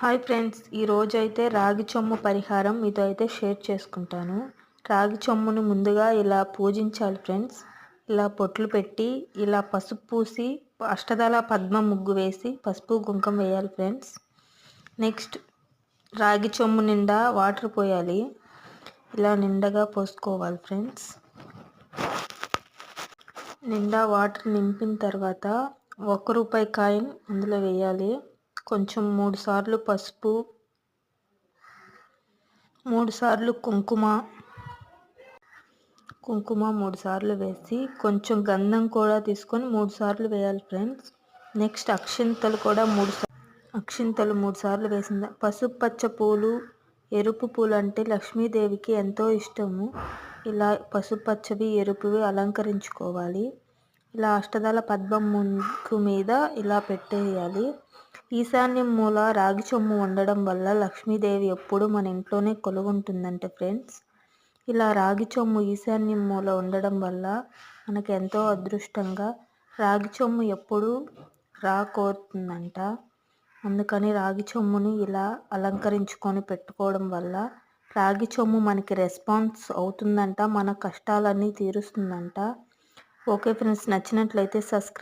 Hi friends, ఈరోజైతే రాగి చెంబు పరిహారం మీతో అయితే షేర్ చేసుకుంటాను. రాగి చెంబుని ముందుగా ఇలా పూజించాలి ఫ్రెండ్స్. ఇలా పొట్లు పెట్టి ఇలా పసుపు పూసి అష్టదళ పద్మ ముగ్గు వేసి పసుపు కుంకుమ వేయాలి ఫ్రెండ్స్. నెక్స్ట్ రాగి చెంబు నిండా వాటర్ పోయాలి. ఇలా నిండగా పోసుకోవాలి ఫ్రెండ్స్. నిండా వాటర్ నింపిన తర్వాత ₹1 కాయిన్ అందులో వేయాలి. కొంచెం 3 సార్లు పసుపు, 3 సార్లు కుంకుమ 3 సార్లు వేసి కొంచెం గంధం కూడా తీసుకొని 3 సార్లు వేయాలి ఫ్రెండ్స్. నెక్స్ట్ అక్షింతలు కూడా 3 సార్లు వేసింది. పసుపు పచ్చ పూలు, ఎరుపు పూలు అంటే లక్ష్మీదేవికి ఎంతో ఇష్టము. ఇలా పసుపు పచ్చవి, ఎరుపువి అలంకరించుకోవాలి. ఇలా అష్టదళ పద్మం ముగ్గు మీద ఇలా పెట్టేయాలి. ఈశాన్యం మూల రాగి చెంబు ఉండడం వల్ల లక్ష్మీదేవి ఎప్పుడు మన ఇంట్లోనే కొలువుంటుందంట ఫ్రెండ్స్. ఇలా రాగి చెంబు ఈశాన్యం మూల ఉండడం వల్ల మనకు ఎంతో అదృష్టంగా రాగి చెంబు ఎప్పుడు కోరుతుందంట. అందుకని రాగి చెంబుని ఇలా అలంకరించుకొని పెట్టుకోవడం వల్ల రాగి చెంబు మనకి రెస్పాన్స్ అవుతుందంట, మన కష్టాలన్నీ తీరుస్తుందంట. ఓకే ఫ్రెండ్స్, నచ్చినట్లయితే సబ్స్క్రైబ్.